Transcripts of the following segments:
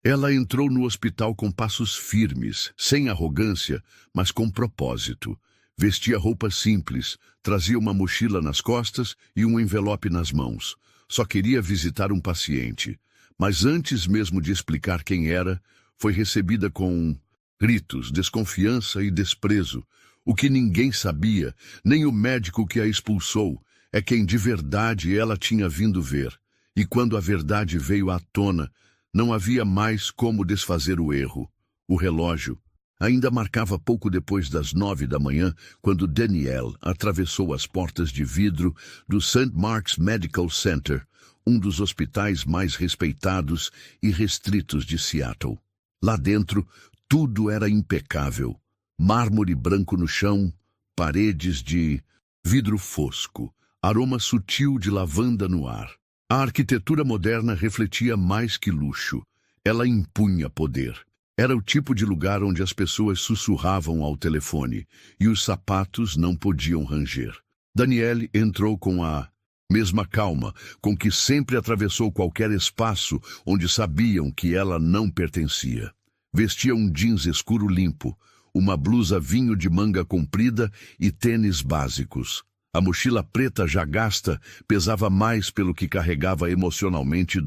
Ela entrou no hospital com passos firmes, sem arrogância, mas com propósito. Vestia roupas simples, trazia uma mochila nas costas e um envelope nas mãos. Só queria visitar um paciente. Mas antes mesmo de explicar quem era, foi recebida com gritos, desconfiança e desprezo. O que ninguém sabia, nem o médico que a expulsou, é quem de verdade ela tinha vindo ver. E quando a verdade veio à tona, não havia mais como desfazer o erro. O relógio ainda marcava pouco depois das 9 da manhã, quando Danielle atravessou as portas de vidro do St. Mark's Medical Center, um dos hospitais mais respeitados e restritos de Seattle. Lá dentro, tudo era impecável. Mármore branco no chão, paredes de vidro fosco, aroma sutil de lavanda no ar. A arquitetura moderna refletia mais que luxo. Ela impunha poder. Era o tipo de lugar onde as pessoas sussurravam ao telefone e os sapatos não podiam ranger. Danielle entrou com a mesma calma com que sempre atravessou qualquer espaço onde sabiam que ela não pertencia. Vestia um jeans escuro limpo, uma blusa vinho de manga comprida e tênis básicos. A mochila preta já gasta pesava mais pelo que carregava emocionalmente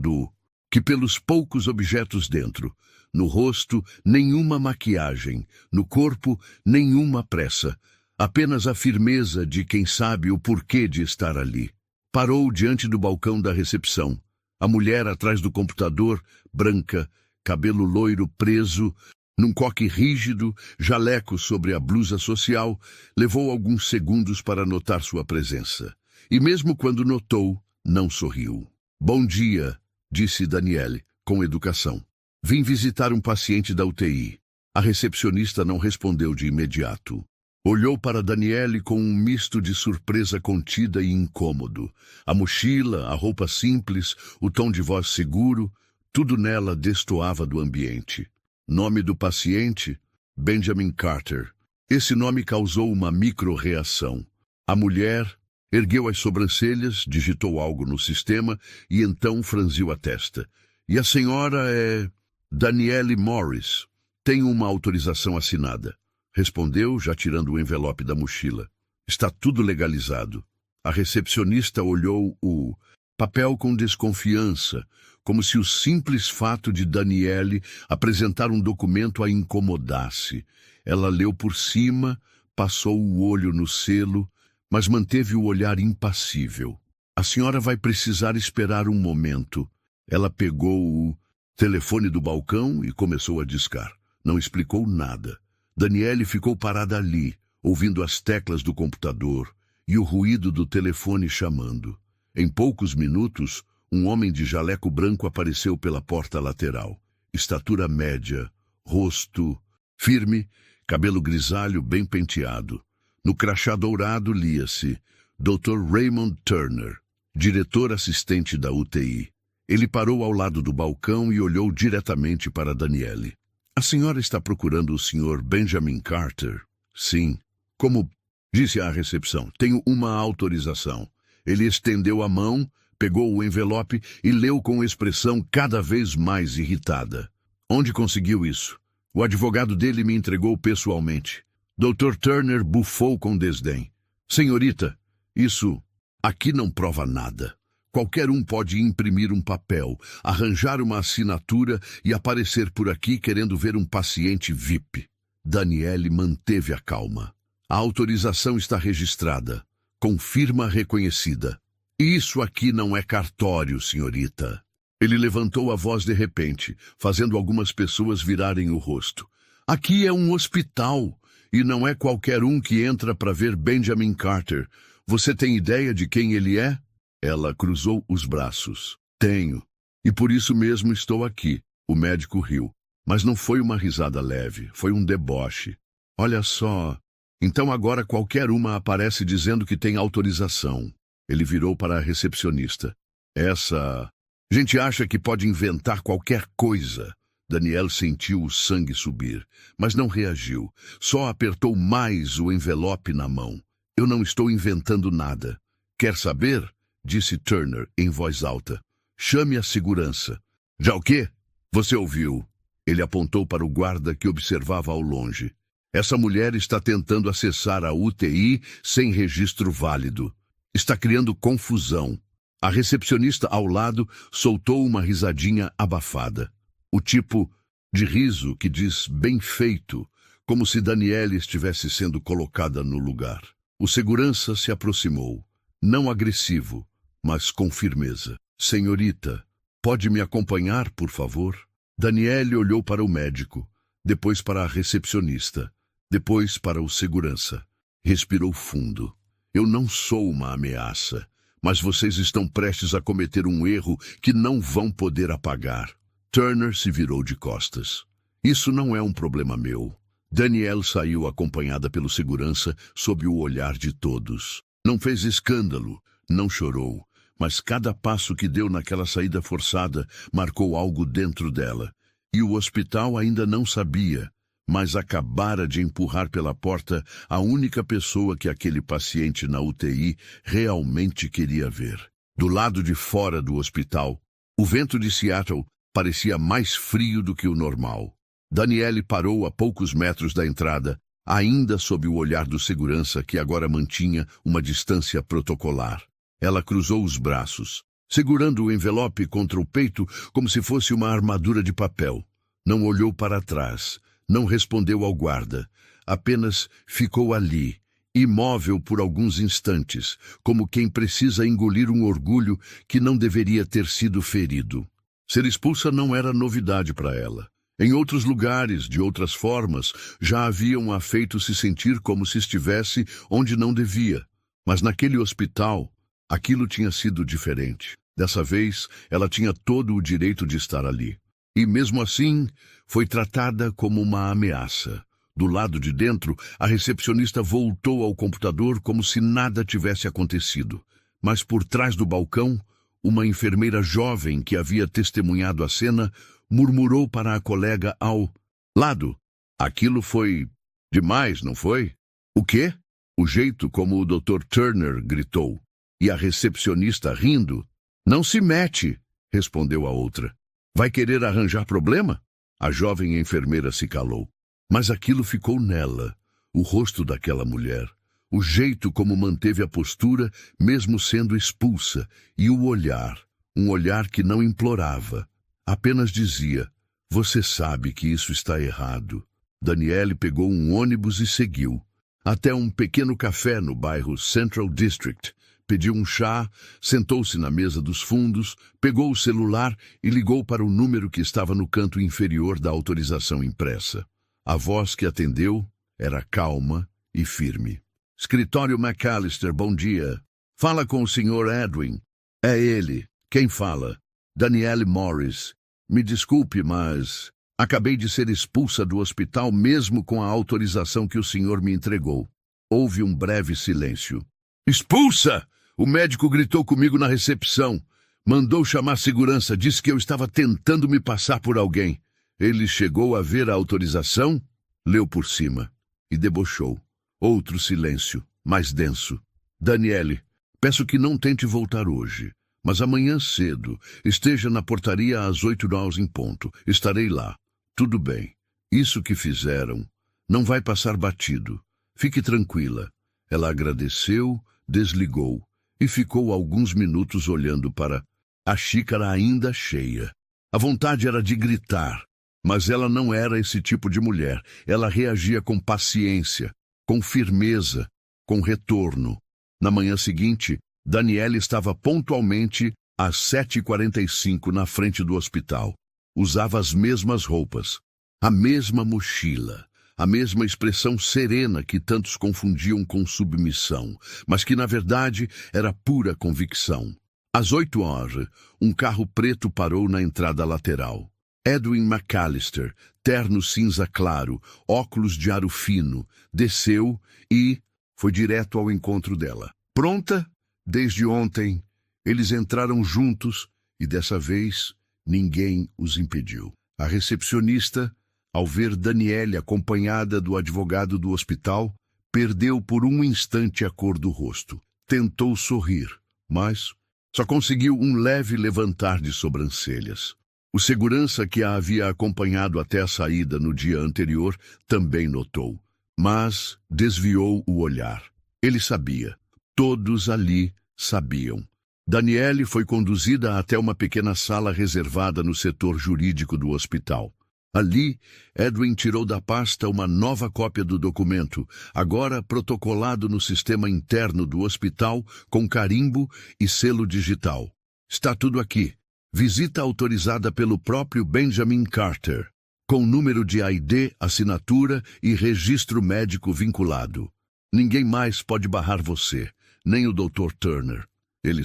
que pelos poucos objetos dentro. No rosto, nenhuma maquiagem. No corpo, nenhuma pressa. Apenas a firmeza de quem sabe o porquê de estar ali. Parou diante do balcão da recepção. A mulher atrás do computador, branca, cabelo loiro preso, num coque rígido, jaleco sobre a blusa social, levou alguns segundos para notar sua presença. E mesmo quando notou, não sorriu. Bom dia, disse Danielle, com educação. Vim visitar um paciente da UTI. A recepcionista não respondeu de imediato. Olhou para Danielle com um misto de surpresa contida e incômodo. A mochila, a roupa simples, o tom de voz seguro, tudo nela destoava do ambiente. Nome do paciente? Benjamin Carter. Esse nome causou uma micro-reação. A mulher ergueu as sobrancelhas, digitou algo no sistema e então franziu a testa. E a senhora é Danielle Morris. Tenho uma autorização assinada. Respondeu, já tirando o envelope da mochila. Está tudo legalizado. A recepcionista olhou o papel com desconfiança, como se o simples fato de Danielle apresentar um documento a incomodasse. Ela leu por cima, passou o olho no selo, mas manteve o olhar impassível. A senhora vai precisar esperar um momento. Ela pegou o telefone do balcão e começou a discar. Não explicou nada. Danielle ficou parada ali, ouvindo as teclas do computador e o ruído do telefone chamando. Em poucos minutos, um homem de jaleco branco apareceu pela porta lateral. Estatura média, rosto firme, cabelo grisalho bem penteado. No crachá dourado lia-se Dr. Raymond Turner, diretor assistente da UTI. Ele parou ao lado do balcão e olhou diretamente para Danielle. A senhora está procurando o Sr. Benjamin Carter? Sim. Como disse à recepção, tenho uma autorização. Ele estendeu a mão, pegou o envelope e leu com expressão cada vez mais irritada. Onde conseguiu isso? O advogado dele me entregou pessoalmente. Dr. Turner bufou com desdém. Senhorita, isso aqui não prova nada. Qualquer um pode imprimir um papel, arranjar uma assinatura e aparecer por aqui querendo ver um paciente VIP. Danielle manteve a calma. A autorização está registrada, com firma reconhecida. Isso aqui não é cartório, senhorita. Ele levantou a voz de repente, fazendo algumas pessoas virarem o rosto. Aqui é um hospital, e não é qualquer um que entra para ver Benjamin Carter. Você tem ideia de quem ele é? Ela cruzou os braços. Tenho. E por isso mesmo estou aqui. O médico riu. Mas não foi uma risada leve, foi um deboche. Olha só. Então agora qualquer uma aparece dizendo que tem autorização. Ele virou para a recepcionista. Essa gente acha que pode inventar qualquer coisa. Danielle sentiu o sangue subir, mas não reagiu. Só apertou mais o envelope na mão. Eu não estou inventando nada. Quer saber? Disse Turner em voz alta. Chame a segurança. Já o quê? Você ouviu? Ele apontou para o guarda que observava ao longe. Essa mulher está tentando acessar a UTI sem registro válido. Está criando confusão. A recepcionista ao lado soltou uma risadinha abafada. O tipo de riso que diz bem feito, como se Danielle estivesse sendo colocada no lugar. O segurança se aproximou, não agressivo, mas com firmeza. Senhorita, pode me acompanhar, por favor? Danielle olhou para o médico, depois para a recepcionista, depois para o segurança. Respirou fundo. Eu não sou uma ameaça, mas vocês estão prestes a cometer um erro que não vão poder apagar. Turner se virou de costas. Isso não é um problema meu. Danielle saiu acompanhada pelo segurança sob o olhar de todos. Não fez escândalo, não chorou, mas cada passo que deu naquela saída forçada marcou algo dentro dela. E o hospital ainda não sabia, mas acabara de empurrar pela porta a única pessoa que aquele paciente na UTI realmente queria ver. Do lado de fora do hospital, o vento de Seattle parecia mais frio do que o normal. Danielle parou a poucos metros da entrada, ainda sob o olhar do segurança que agora mantinha uma distância protocolar. Ela cruzou os braços, segurando o envelope contra o peito como se fosse uma armadura de papel. Não olhou para trás, não respondeu ao guarda, apenas ficou ali, imóvel por alguns instantes, como quem precisa engolir um orgulho que não deveria ter sido ferido. Ser expulsa não era novidade para ela. Em outros lugares, de outras formas, já haviam a feito se sentir como se estivesse onde não devia. Mas naquele hospital, aquilo tinha sido diferente. Dessa vez, ela tinha todo o direito de estar ali. E mesmo assim, foi tratada como uma ameaça. Do lado de dentro, a recepcionista voltou ao computador como se nada tivesse acontecido. Mas por trás do balcão, uma enfermeira jovem que havia testemunhado a cena murmurou para a colega ao lado. Aquilo foi demais, não foi? O quê? O jeito como o Dr. Turner gritou. E a recepcionista rindo. Não se mete, respondeu a outra. Vai querer arranjar problema? A jovem enfermeira se calou. Mas aquilo ficou nela, o rosto daquela mulher, o jeito como manteve a postura, mesmo sendo expulsa, e o olhar, um olhar que não implorava, apenas dizia, você sabe que isso está errado. Danielle pegou um ônibus e seguiu, até um pequeno café no bairro Central District. Pediu um chá, sentou-se na mesa dos fundos, pegou o celular e ligou para o número que estava no canto inferior da autorização impressa. A voz que atendeu era calma e firme. Escritório McAllister, bom dia. Fala com o Sr. Edwin. É ele. Quem fala? Danielle Morris. Me desculpe, mas acabei de ser expulsa do hospital mesmo com a autorização que o senhor me entregou. Houve um breve silêncio. Expulsa! O médico gritou comigo na recepção. Mandou chamar segurança, disse que eu estava tentando me passar por alguém. Ele chegou a ver a autorização, leu por cima e debochou. Outro silêncio, mais denso. Danielle, peço que não tente voltar hoje, mas amanhã cedo esteja na portaria às 8h em ponto. Estarei lá. Tudo bem. Isso que fizeram não vai passar batido. Fique tranquila. Ela agradeceu, desligou e ficou alguns minutos olhando para a xícara ainda cheia. A vontade era de gritar, mas ela não era esse tipo de mulher. Ela reagia com paciência, com firmeza, com retorno. Na manhã seguinte, Danielle estava pontualmente às 7h45 na frente do hospital. Usava as mesmas roupas, a mesma mochila, a mesma expressão serena que tantos confundiam com submissão, mas que na verdade era pura convicção. Às 8h, um carro preto parou na entrada lateral. Edwin McAllister, terno cinza claro, óculos de aro fino, desceu e foi direto ao encontro dela. Pronta? Desde ontem, eles entraram juntos e dessa vez ninguém os impediu. A recepcionista, ao ver Danielle acompanhada do advogado do hospital, perdeu por um instante a cor do rosto. Tentou sorrir, mas só conseguiu um leve levantar de sobrancelhas. O segurança que a havia acompanhado até a saída no dia anterior também notou, mas desviou o olhar. Ele sabia. Todos ali sabiam. Daniele foi conduzida até uma pequena sala reservada no setor jurídico do hospital. Ali, Edwin tirou da pasta uma nova cópia do documento, agora protocolado no sistema interno do hospital com carimbo e selo digital. Está tudo aqui. Visita autorizada pelo próprio Benjamin Carter, com número de ID, assinatura e registro médico vinculado. Ninguém mais pode barrar você, nem o Dr. Turner. Ele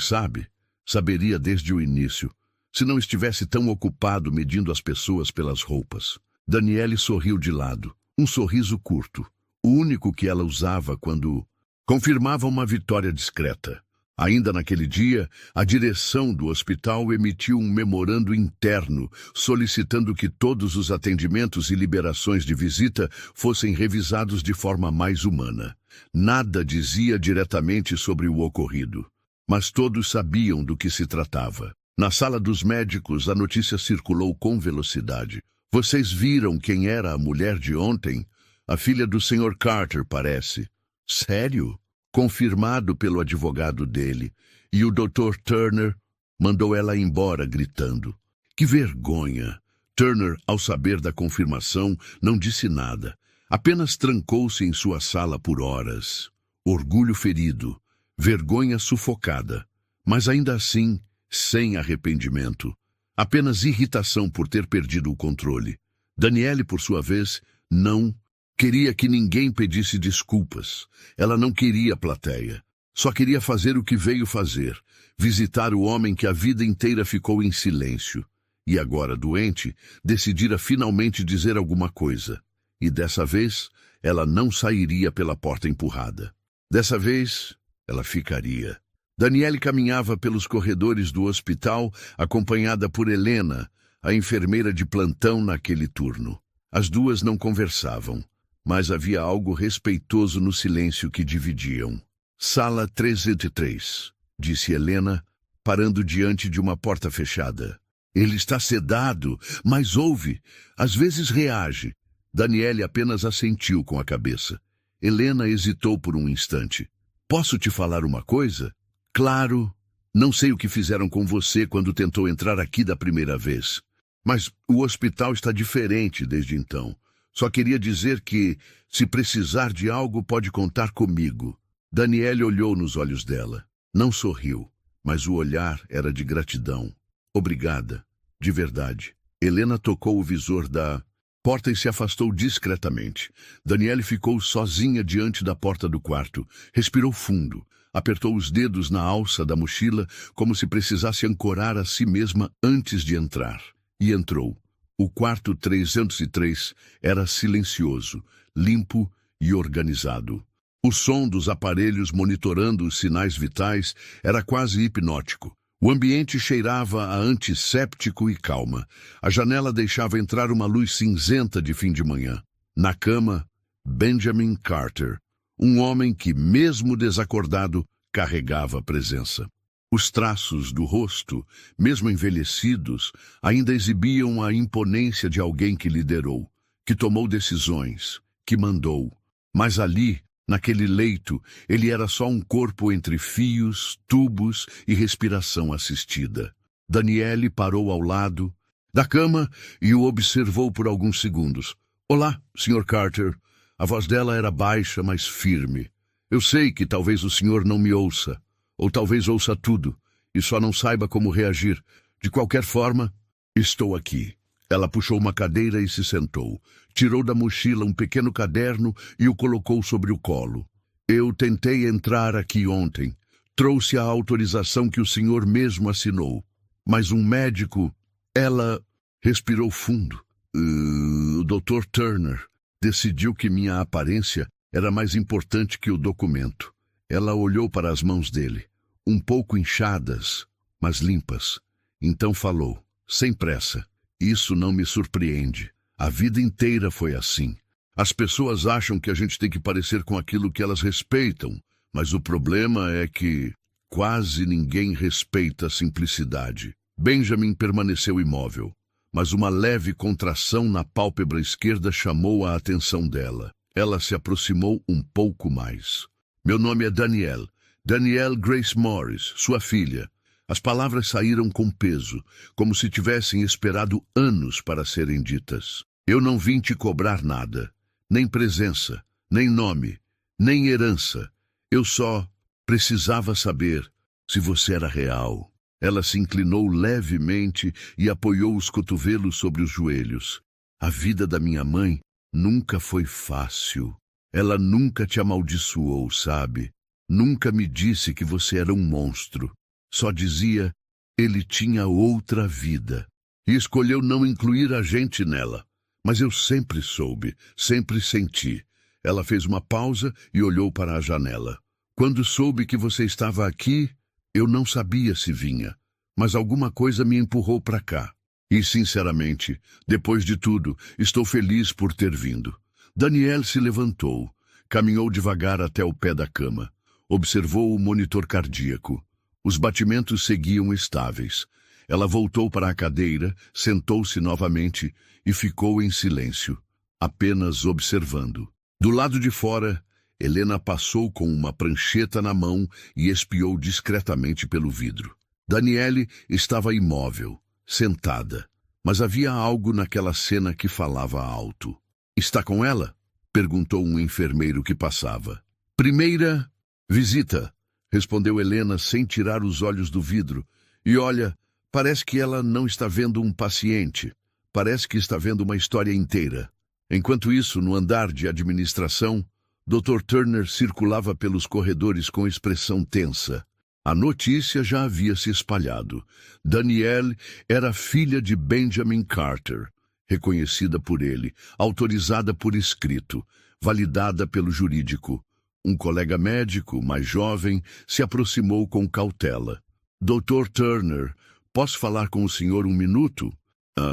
saberia desde o início, se não estivesse tão ocupado medindo as pessoas pelas roupas. Daniele sorriu de lado, um sorriso curto, o único que ela usava quando confirmava uma vitória discreta. Ainda naquele dia, a direção do hospital emitiu um memorando interno solicitando que todos os atendimentos e liberações de visita fossem revisados de forma mais humana. Nada dizia diretamente sobre o ocorrido, mas todos sabiam do que se tratava. Na sala dos médicos, a notícia circulou com velocidade. Vocês viram quem era a mulher de ontem? A filha do Sr. Carter, parece. Sério? Confirmado pelo advogado dele, e o Dr. Turner mandou ela embora gritando. Que vergonha! Turner, ao saber da confirmação, não disse nada. Apenas trancou-se em sua sala por horas. Orgulho ferido, vergonha sufocada, mas ainda assim, sem arrependimento. Apenas irritação por ter perdido o controle. Daniele, por sua vez, não queria que ninguém pedisse desculpas. Ela não queria plateia. Só queria fazer o que veio fazer. Visitar o homem que a vida inteira ficou em silêncio. E agora, doente, decidira finalmente dizer alguma coisa. E dessa vez, ela não sairia pela porta empurrada. Dessa vez, ela ficaria. Daniele caminhava pelos corredores do hospital, acompanhada por Helena, a enfermeira de plantão naquele turno. As duas não conversavam, mas havia algo respeitoso no silêncio que dividiam. Sala 303, disse Helena, parando diante de uma porta fechada. Ele está sedado, mas ouve, às vezes reage. Daniele apenas assentiu com a cabeça. Helena hesitou por um instante. Posso te falar uma coisa? Claro, não sei o que fizeram com você quando tentou entrar aqui da primeira vez. Mas o hospital está diferente desde então. Só queria dizer que, se precisar de algo, pode contar comigo. Daniele olhou nos olhos dela. Não sorriu, mas o olhar era de gratidão. Obrigada, de verdade. Helena tocou o visor da porta e se afastou discretamente. Daniele ficou sozinha diante da porta do quarto. Respirou fundo. Apertou os dedos na alça da mochila, como se precisasse ancorar a si mesma antes de entrar. E entrou. O quarto 303 era silencioso, limpo e organizado. O som dos aparelhos monitorando os sinais vitais era quase hipnótico. O ambiente cheirava a antisséptico e calma. A janela deixava entrar uma luz cinzenta de fim de manhã. Na cama, Benjamin Carter, um homem que, mesmo desacordado, carregava a presença. Os traços do rosto, mesmo envelhecidos, ainda exibiam a imponência de alguém que liderou, que tomou decisões, que mandou. Mas ali, naquele leito, ele era só um corpo entre fios, tubos e respiração assistida. Daniele parou ao lado da cama e o observou por alguns segundos. Olá, Sr. Carter. A voz dela era baixa, mas firme. Eu sei que talvez o senhor não me ouça. Ou talvez ouça tudo, e só não saiba como reagir. De qualquer forma, estou aqui. Ela puxou uma cadeira e se sentou. Tirou da mochila um pequeno caderno e o colocou sobre o colo. Eu tentei entrar aqui ontem. Trouxe a autorização que o senhor mesmo assinou. Mas um médico... Ela respirou fundo. O Dr. Turner decidiu que minha aparência era mais importante que o documento. Ela olhou para as mãos dele, um pouco inchadas, mas limpas. Então falou, sem pressa. Isso não me surpreende. A vida inteira foi assim. As pessoas acham que a gente tem que parecer com aquilo que elas respeitam, mas o problema é que quase ninguém respeita a simplicidade. Benjamin permaneceu imóvel. mas uma leve contração na pálpebra esquerda chamou a atenção dela. Ela se aproximou um pouco mais. Meu nome é Danielle. Danielle Grace Morris, sua filha. As palavras saíram com peso, como se tivessem esperado anos para serem ditas. Eu não vim te cobrar nada, nem presença, nem nome, nem herança. Eu só precisava saber se você era real. Ela se inclinou levemente e apoiou os cotovelos sobre os joelhos. A vida da minha mãe nunca foi fácil. Ela nunca te amaldiçoou, sabe? Nunca me disse que você era um monstro. Só dizia, ele tinha outra vida. E escolheu não incluir a gente nela. Mas eu sempre soube, sempre senti. Ela fez uma pausa e olhou para a janela. Quando soube que você estava aqui, eu não sabia se vinha. Mas alguma coisa me empurrou para cá. E, sinceramente, depois de tudo, estou feliz por ter vindo. Danielle se levantou, caminhou devagar até o pé da cama. Observou o monitor cardíaco. Os batimentos seguiam estáveis. Ela voltou para a cadeira, sentou-se novamente e ficou em silêncio, apenas observando. Do lado de fora, Helena passou com uma prancheta na mão e espiou discretamente pelo vidro. Danielle estava imóvel, sentada, mas havia algo naquela cena que falava alto. Está com ela? Perguntou um enfermeiro que passava. Primeira visita, respondeu Helena sem tirar os olhos do vidro. E olha, parece que ela não está vendo um paciente. Parece que está vendo uma história inteira. Enquanto isso, no andar de administração, Dr. Turner circulava pelos corredores com expressão tensa. A notícia já havia se espalhado. Danielle era filha de Benjamin Carter, reconhecida por ele, autorizada por escrito, validada pelo jurídico. Um colega médico, mais jovem, se aproximou com cautela. Dr. Turner, posso falar com o senhor um minuto?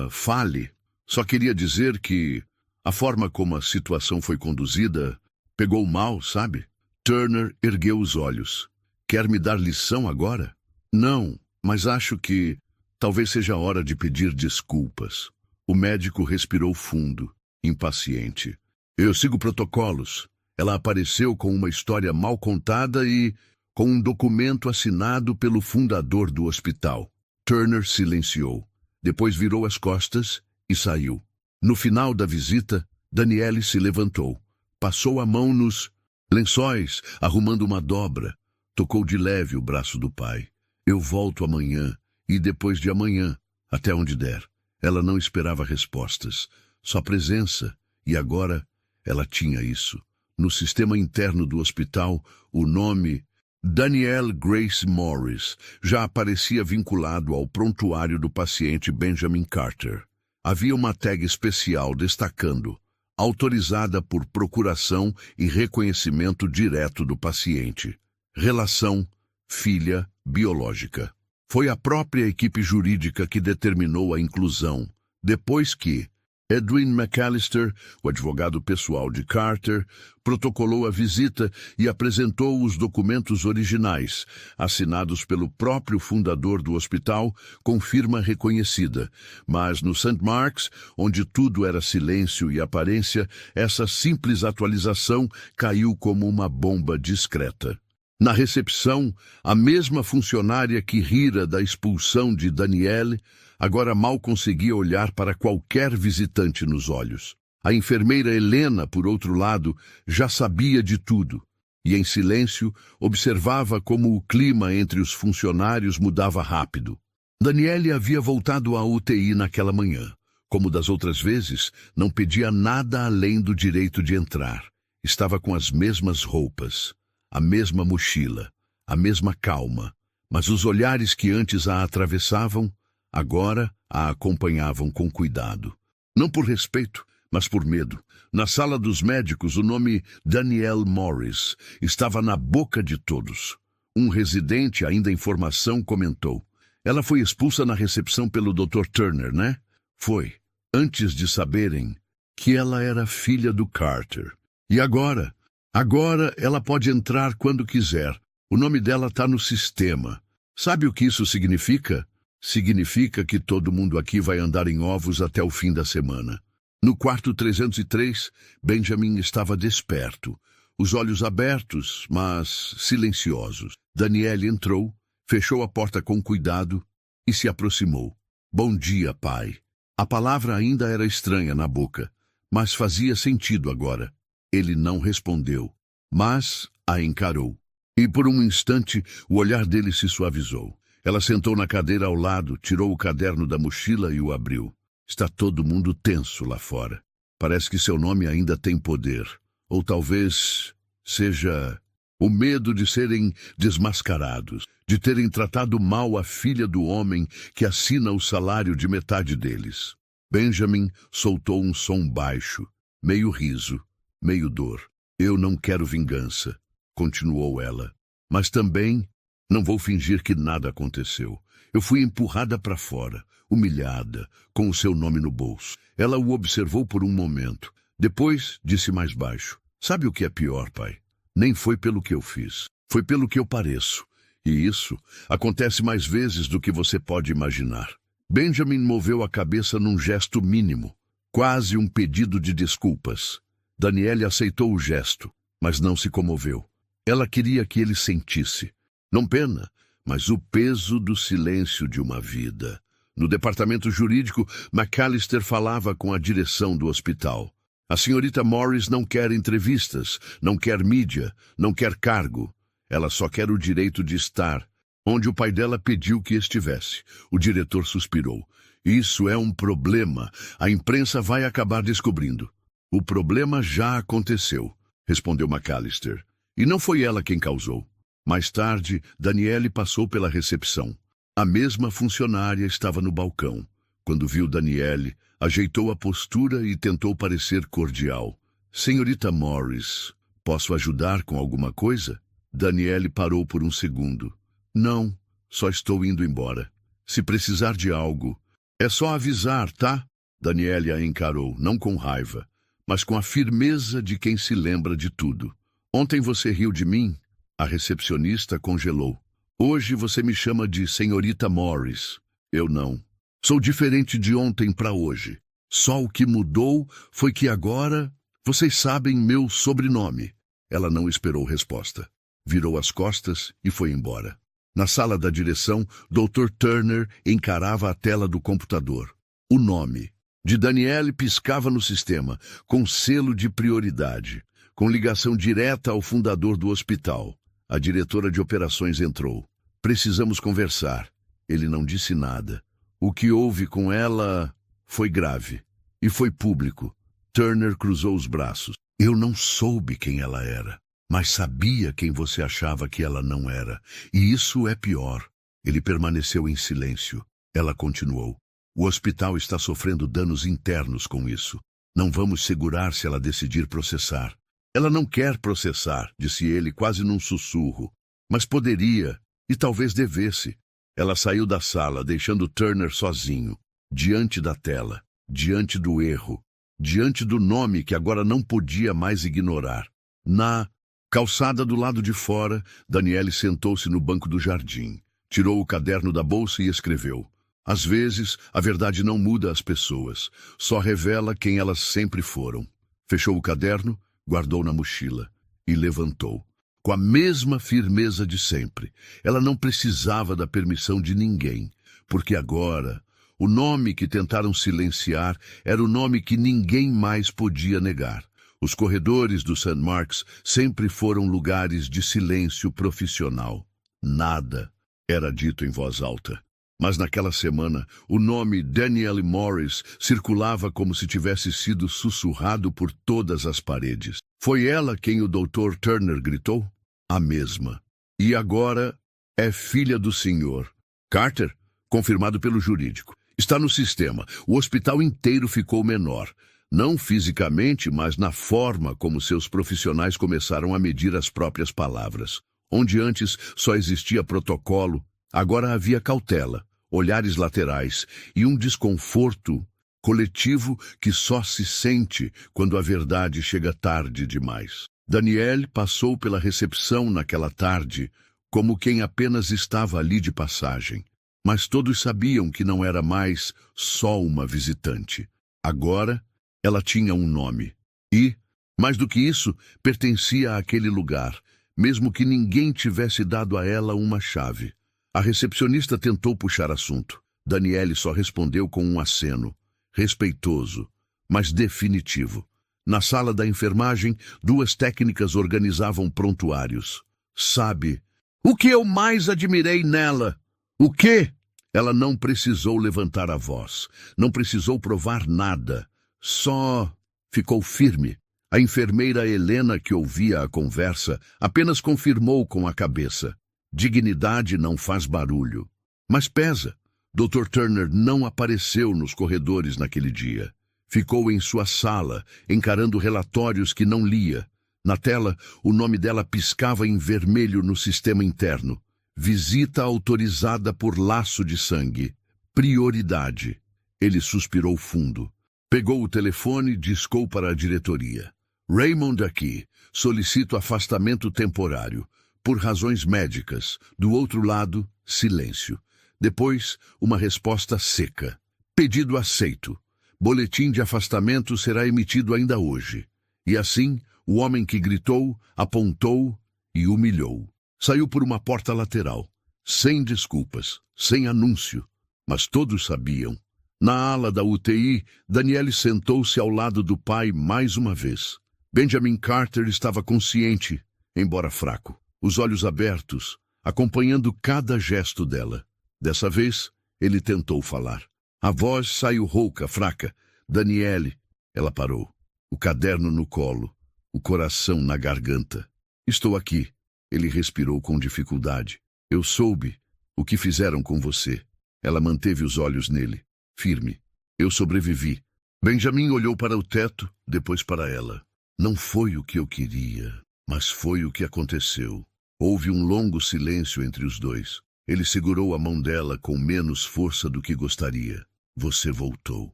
Fale. Só queria dizer que a forma como a situação foi conduzida pegou mal, sabe? Turner ergueu os olhos. Quer me dar lição agora? Não, mas acho que talvez seja a hora de pedir desculpas. O médico respirou fundo, impaciente. Eu sigo protocolos. Ela apareceu com uma história mal contada e com um documento assinado pelo fundador do hospital. Turner silenciou. Depois virou as costas e saiu. No final da visita, Danielle se levantou. Passou a mão nos lençóis, arrumando uma dobra. Tocou de leve o braço do pai. Eu volto amanhã, e depois de amanhã, até onde der. Ela não esperava respostas, só presença, e agora ela tinha isso. No sistema interno do hospital, o nome Danielle Grace Morris já aparecia vinculado ao prontuário do paciente Benjamin Carter. Havia uma tag especial destacando, autorizada por procuração e reconhecimento direto do paciente. Relação, filha, biológica. Foi a própria equipe jurídica que determinou a inclusão, depois que Edwin McAllister, o advogado pessoal de Carter, protocolou a visita e apresentou os documentos originais, assinados pelo próprio fundador do hospital, com firma reconhecida. Mas no St. Mark's, onde tudo era silêncio e aparência, essa simples atualização caiu como uma bomba discreta. Na recepção, a mesma funcionária que rira da expulsão de Danielle agora mal conseguia olhar para qualquer visitante nos olhos. A enfermeira Helena, por outro lado, já sabia de tudo, e em silêncio observava como o clima entre os funcionários mudava rápido. Danielle havia voltado à UTI naquela manhã. Como das outras vezes, não pedia nada além do direito de entrar. Estava com as mesmas roupas, a mesma mochila, a mesma calma, mas os olhares que antes a atravessavam, agora a acompanhavam com cuidado. Não por respeito, mas por medo. Na sala dos médicos, o nome Danielle Morris estava na boca de todos. Um residente, ainda em formação, comentou. Ela foi expulsa na recepção pelo Dr. Turner, né? Foi, antes de saberem que ela era filha do Carter. E agora? Agora ela pode entrar quando quiser. O nome dela está no sistema. Sabe o que isso significa? Significa que todo mundo aqui vai andar em ovos até o fim da semana. No quarto 303, Benjamin estava desperto, os olhos abertos, mas silenciosos. Daniele entrou, fechou a porta com cuidado e se aproximou. Bom dia, pai. A palavra ainda era estranha na boca, mas fazia sentido agora. Ele não respondeu, mas a encarou. E por um instante, o olhar dele se suavizou. Ela sentou na cadeira ao lado, tirou o caderno da mochila e o abriu. Está todo mundo tenso lá fora. Parece que seu nome ainda tem poder. Ou talvez seja o medo de serem desmascarados, de terem tratado mal a filha do homem que assina o salário de metade deles. Benjamin soltou um som baixo, meio riso, meio dor. Eu não quero vingança, continuou ela. Mas também não vou fingir que nada aconteceu. Eu fui empurrada para fora, humilhada, com o seu nome no bolso. Ela o observou por um momento. Depois disse mais baixo. Sabe o que é pior, pai? Nem foi pelo que eu fiz. Foi pelo que eu pareço. E isso acontece mais vezes do que você pode imaginar. Benjamin moveu a cabeça num gesto mínimo, quase um pedido de desculpas. Daniele aceitou o gesto, mas não se comoveu. Ela queria que ele sentisse. Não pena, mas o peso do silêncio de uma vida. No departamento jurídico, McAllister falava com a direção do hospital. A senhorita Morris não quer entrevistas, não quer mídia, não quer cargo. Ela só quer o direito de estar onde o pai dela pediu que estivesse. O diretor suspirou. Isso é um problema. A imprensa vai acabar descobrindo. O problema já aconteceu, respondeu McAllister. E não foi ela quem causou. Mais tarde, Daniele passou pela recepção. A mesma funcionária estava no balcão. Quando viu Daniele, ajeitou a postura e tentou parecer cordial. Senhorita Morris, posso ajudar com alguma coisa? Daniele parou por um segundo. Não, só estou indo embora. Se precisar de algo, é só avisar, tá? Daniele a encarou, não com raiva, mas com a firmeza de quem se lembra de tudo. Ontem você riu de mim? A recepcionista congelou. Hoje você me chama de senhorita Morris. Eu não. Sou diferente de ontem para hoje. Só o que mudou foi que agora vocês sabem meu sobrenome. Ela não esperou resposta. Virou as costas e foi embora. Na sala da direção, Dr. Turner encarava a tela do computador. O nome de Daniele piscava no sistema, com selo de prioridade, com ligação direta ao fundador do hospital. A diretora de operações entrou. Precisamos conversar. Ele não disse nada. O que houve com ela foi grave. E foi público. Turner cruzou os braços. Eu não soube quem ela era, mas sabia quem você achava que ela não era. E isso é pior. Ele permaneceu em silêncio. Ela continuou. O hospital está sofrendo danos internos com isso. Não vamos segurar se ela decidir processar. Ela não quer processar, disse ele quase num sussurro. Mas poderia, e talvez devesse. Ela saiu da sala, deixando Turner sozinho, diante da tela, diante do erro, diante do nome que agora não podia mais ignorar. Na calçada do lado de fora, Daniele sentou-se no banco do jardim, tirou o caderno da bolsa e escreveu. Às vezes, a verdade não muda as pessoas, só revela quem elas sempre foram. Fechou o caderno, guardou na mochila e levantou. Com a mesma firmeza de sempre, ela não precisava da permissão de ninguém, porque agora o nome que tentaram silenciar era o nome que ninguém mais podia negar. Os corredores do St. Mark's sempre foram lugares de silêncio profissional. Nada era dito em voz alta. Mas naquela semana, o nome Daniele Morris circulava como se tivesse sido sussurrado por todas as paredes. Foi ela quem o Dr. Turner gritou? A mesma. E agora é filha do senhor. Carter, confirmado pelo jurídico. Está no sistema. O hospital inteiro ficou menor. Não fisicamente, mas na forma como seus profissionais começaram a medir as próprias palavras. Onde antes só existia protocolo, agora havia cautela, olhares laterais e um desconforto coletivo que só se sente quando a verdade chega tarde demais. Daniele passou pela recepção naquela tarde como quem apenas estava ali de passagem. Mas todos sabiam que não era mais só uma visitante. Agora, ela tinha um nome. E, mais do que isso, pertencia àquele lugar, mesmo que ninguém tivesse dado a ela uma chave. A recepcionista tentou puxar assunto. Daniele só respondeu com um aceno, respeitoso, mas definitivo. Na sala da enfermagem, duas técnicas organizavam prontuários. Sabe, o que eu mais admirei nela? O quê? Ela não precisou levantar a voz, não precisou provar nada, só ficou firme. A enfermeira Helena, que ouvia a conversa, apenas confirmou com a cabeça. Dignidade não faz barulho, mas pesa. Dr. Turner não apareceu nos corredores naquele dia. Ficou em sua sala, encarando relatórios que não lia. Na tela, o nome dela piscava em vermelho no sistema interno. Visita autorizada por laço de sangue. Prioridade. Ele suspirou fundo. Pegou o telefone e discou para a diretoria. Raymond aqui. Solicito afastamento temporário. Por razões médicas. Do outro lado, silêncio. Depois, uma resposta seca. Pedido aceito. Boletim de afastamento será emitido ainda hoje. E assim, o homem que gritou, apontou e humilhou. Saiu por uma porta lateral, sem desculpas, sem anúncio. Mas todos sabiam. Na ala da UTI, Daniele sentou-se ao lado do pai mais uma vez. Benjamin Carter estava consciente, embora fraco, os olhos abertos, acompanhando cada gesto dela. Dessa vez, ele tentou falar. A voz saiu rouca, fraca. Daniele. Ela parou. O caderno no colo. O coração na garganta. Estou aqui. Ele respirou com dificuldade. Eu soube o que fizeram com você. Ela manteve os olhos nele. Firme. Eu sobrevivi. Benjamin olhou para o teto, depois para ela. Não foi o que eu queria, mas foi o que aconteceu. Houve um longo silêncio entre os dois. Ele segurou a mão dela com menos força do que gostaria. Você voltou.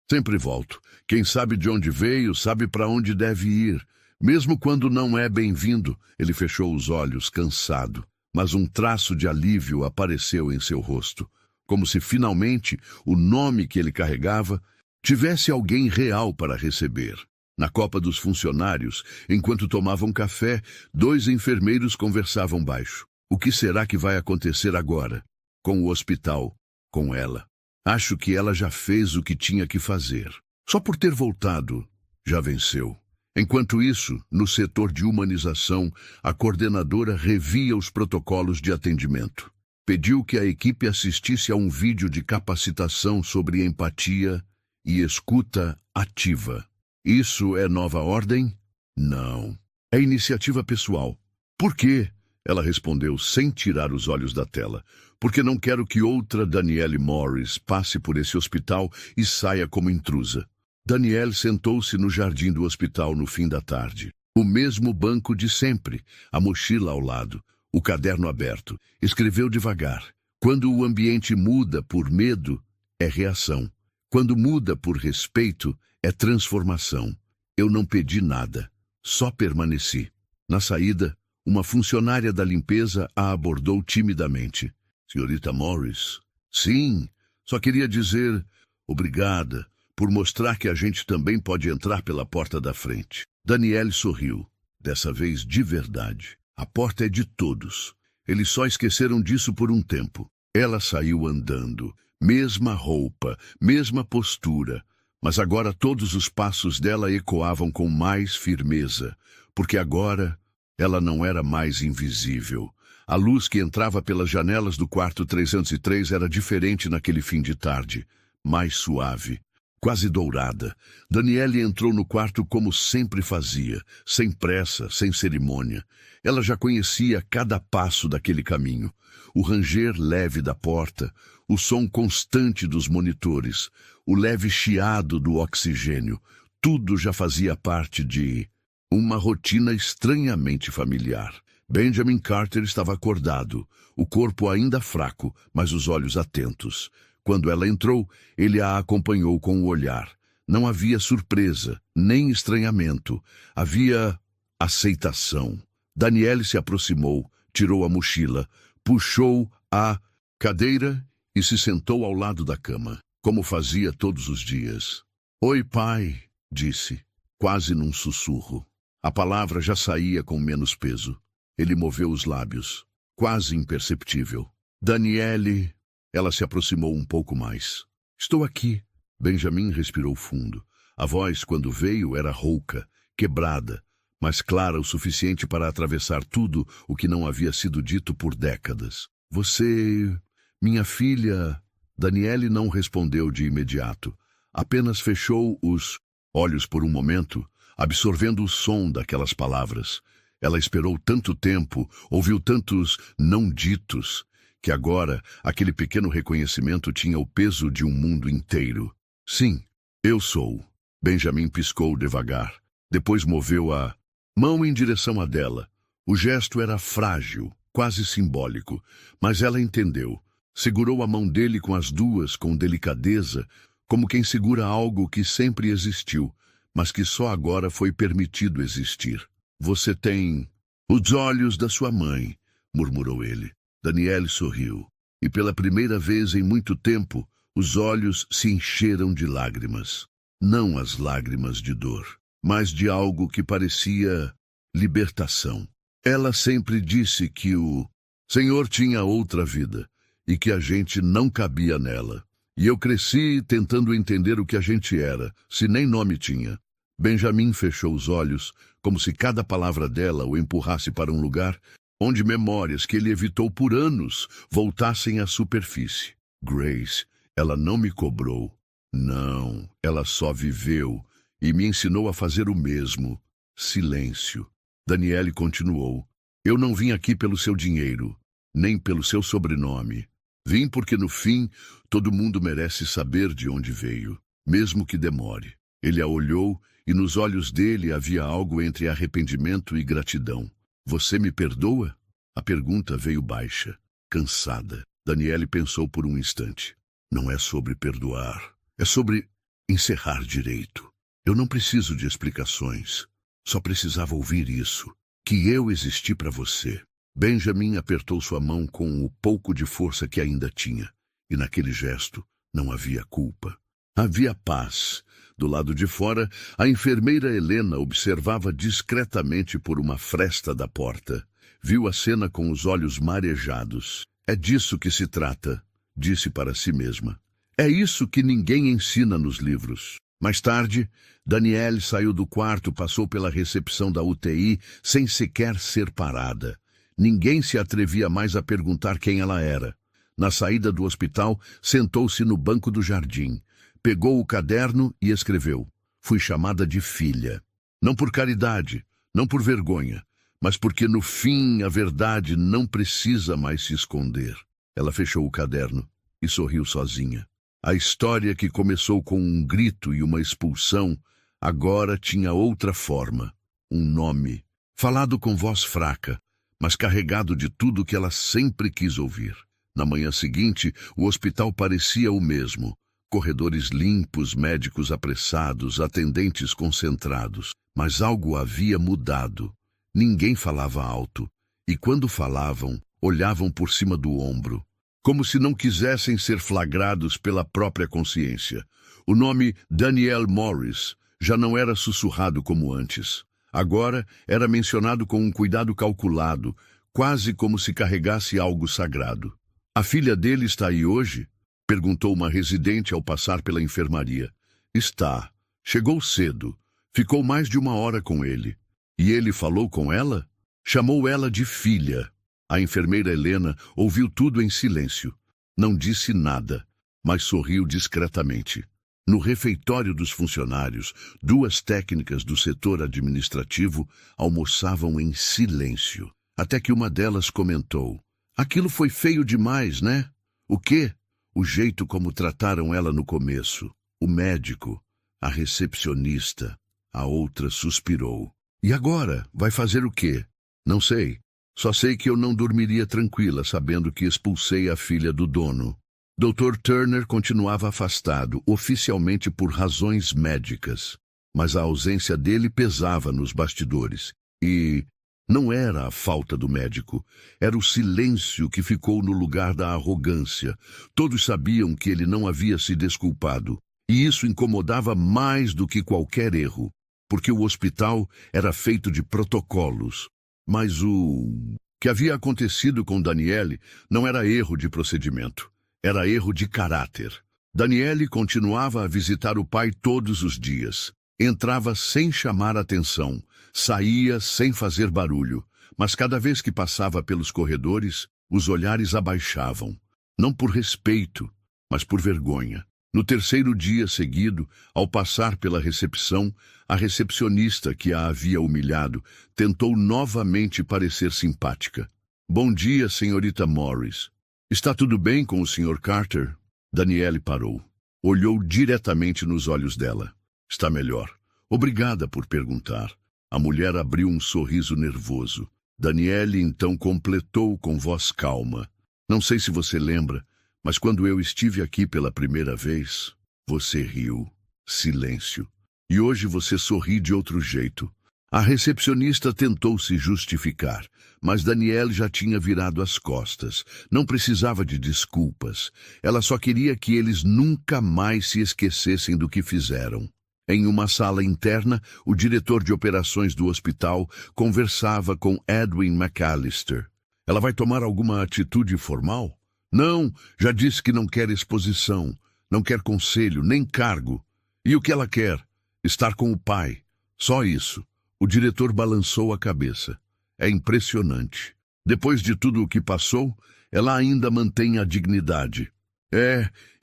Sempre volto. Quem sabe de onde veio, sabe para onde deve ir. Mesmo quando não é bem-vindo, ele fechou os olhos, cansado. Mas um traço de alívio apareceu em seu rosto. Como se finalmente o nome que ele carregava tivesse alguém real para receber. Na copa dos funcionários, enquanto tomavam café, dois enfermeiros conversavam baixo. O que será que vai acontecer agora? Com o hospital, com ela. Acho que ela já fez o que tinha que fazer. Só por ter voltado, já venceu. Enquanto isso, no setor de humanização, a coordenadora revia os protocolos de atendimento. Pediu que a equipe assistisse a um vídeo de capacitação sobre empatia e escuta ativa. Isso é nova ordem? Não. É iniciativa pessoal. Por quê? Ela respondeu sem tirar os olhos da tela. Porque não quero que outra Daniele Morris passe por esse hospital e saia como intrusa. Daniele sentou-se no jardim do hospital no fim da tarde. O mesmo banco de sempre, a mochila ao lado, o caderno aberto. Escreveu devagar. Quando o ambiente muda por medo, é reação. Quando muda por respeito, é transformação. Eu não pedi nada, só permaneci. Na saída, uma funcionária da limpeza a abordou timidamente. Senhorita Morris? Sim, só queria dizer obrigada por mostrar que a gente também pode entrar pela porta da frente. Daniele sorriu, dessa vez de verdade. A porta é de todos. Eles só esqueceram disso por um tempo. Ela saiu andando, mesma roupa, mesma postura, mas agora todos os passos dela ecoavam com mais firmeza, porque agora ela não era mais invisível. A luz que entrava pelas janelas do quarto 303 era diferente naquele fim de tarde, mais suave, quase dourada. Daniele entrou no quarto como sempre fazia, sem pressa, sem cerimônia. Ela já conhecia cada passo daquele caminho. O ranger leve da porta, o som constante dos monitores, o leve chiado do oxigênio, tudo já fazia parte de uma rotina estranhamente familiar. Benjamin Carter estava acordado, o corpo ainda fraco, mas os olhos atentos. Quando ela entrou, ele a acompanhou com o olhar. Não havia surpresa, nem estranhamento. Havia aceitação. Daniele se aproximou, tirou a mochila, puxou a cadeira e se sentou ao lado da cama, como fazia todos os dias. Oi, pai, disse, quase num sussurro. A palavra já saía com menos peso. Ele moveu os lábios, quase imperceptível. Daniele, ela se aproximou um pouco mais. Estou aqui. Benjamin respirou fundo. A voz, quando veio, era rouca, quebrada, mas clara o suficiente para atravessar tudo o que não havia sido dito por décadas. Você... minha filha... Daniele não respondeu de imediato. Apenas fechou os olhos por um momento, absorvendo o som daquelas palavras. Ela esperou tanto tempo, ouviu tantos não ditos, que agora aquele pequeno reconhecimento tinha o peso de um mundo inteiro. Sim, eu sou. Benjamin piscou devagar. Depois moveu a mão em direção a dela. O gesto era frágil, quase simbólico, mas ela entendeu. Segurou a mão dele com as duas, com delicadeza, como quem segura algo que sempre existiu, mas que só agora foi permitido existir. Você tem os olhos da sua mãe, murmurou ele. Daniele sorriu, e pela primeira vez em muito tempo, os olhos se encheram de lágrimas. Não as lágrimas de dor, mas de algo que parecia libertação. Ela sempre disse que o Senhor tinha outra vida, e que a gente não cabia nela. E eu cresci tentando entender o que a gente era, se nem nome tinha. Benjamin fechou os olhos, como se cada palavra dela o empurrasse para um lugar onde memórias que ele evitou por anos voltassem à superfície. Grace, ela não me cobrou. Não, ela só viveu e me ensinou a fazer o mesmo. Silêncio. Daniele continuou. Eu não vim aqui pelo seu dinheiro, nem pelo seu sobrenome. Vim porque, no fim, todo mundo merece saber de onde veio, mesmo que demore. Ele a olhou e nos olhos dele havia algo entre arrependimento e gratidão. Você me perdoa? A pergunta veio baixa, cansada. Daniele pensou por um instante. Não é sobre perdoar, é sobre encerrar direito. Eu não preciso de explicações. Só precisava ouvir isso, que eu existi para você. Benjamin apertou sua mão com o pouco de força que ainda tinha, e naquele gesto não havia culpa. Havia paz. Do lado de fora, a enfermeira Helena observava discretamente por uma fresta da porta. Viu a cena com os olhos marejados. É disso que se trata, disse para si mesma. É isso que ninguém ensina nos livros. Mais tarde, Daniele saiu do quarto, passou pela recepção da UTI sem sequer ser parada. Ninguém se atrevia mais a perguntar quem ela era. Na saída do hospital, sentou-se no banco do jardim. Pegou o caderno e escreveu. Fui chamada de filha. Não por caridade, não por vergonha, mas porque no fim a verdade não precisa mais se esconder. Ela fechou o caderno e sorriu sozinha. A história que começou com um grito e uma expulsão, agora tinha outra forma, um nome, falado com voz fraca, mas carregado de tudo que ela sempre quis ouvir. Na manhã seguinte, o hospital parecia o mesmo. Corredores limpos, médicos apressados, atendentes concentrados. Mas algo havia mudado. Ninguém falava alto, e quando falavam, olhavam por cima do ombro, como se não quisessem ser flagrados pela própria consciência. O nome Danielle Morris já não era sussurrado como antes. Agora era mencionado com um cuidado calculado, quase como se carregasse algo sagrado. A filha dele está aí hoje? Perguntou uma residente ao passar pela enfermaria. Está. Chegou cedo. Ficou mais de 1 hora com ele. E ele falou com ela? Chamou ela de filha. A enfermeira Helena ouviu tudo em silêncio. Não disse nada, mas sorriu discretamente. No refeitório dos funcionários, 2 técnicas do setor administrativo almoçavam em silêncio. Até que uma delas comentou. Aquilo foi feio demais, né? O quê? O jeito como trataram ela no começo. O médico, a recepcionista. A outra suspirou. E agora? Vai fazer o quê? Não sei. Só sei que eu não dormiria tranquila sabendo que expulsei a filha do dono. Dr. Turner continuava afastado, oficialmente por razões médicas. Mas a ausência dele pesava nos bastidores. E Não era a falta do médico, era o silêncio que ficou no lugar da arrogância. Todos sabiam que ele não havia se desculpado, e isso incomodava mais do que qualquer erro, porque o hospital era feito de protocolos. Mas o que havia acontecido com Daniele não era erro de procedimento, era erro de caráter. Daniele continuava a visitar o pai todos os dias. Entrava sem chamar atenção, saía sem fazer barulho, mas cada vez que passava pelos corredores, os olhares abaixavam, não por respeito, mas por vergonha. No terceiro dia seguido, ao passar pela recepção, a recepcionista que a havia humilhado tentou novamente parecer simpática. Bom dia, senhorita Morris. Está tudo bem com o Sr. Carter? Daniele parou. Olhou diretamente nos olhos dela. Está melhor. Obrigada por perguntar. A mulher abriu um sorriso nervoso. Daniele então completou com voz calma. Não sei se você lembra, mas quando eu estive aqui pela primeira vez, você riu. Silêncio. E hoje você sorri de outro jeito. A recepcionista tentou se justificar, mas Daniele já tinha virado as costas. Não precisava de desculpas. Ela só queria que eles nunca mais se esquecessem do que fizeram. Em uma sala interna, o diretor de operações do hospital conversava com Edwin McAllister. Ela vai tomar alguma atitude formal? Não, já disse que não quer exposição, não quer conselho, nem cargo. E o que ela quer? Estar com o pai. Só isso. O diretor balançou a cabeça. É impressionante. Depois de tudo o que passou, ela ainda mantém a dignidade.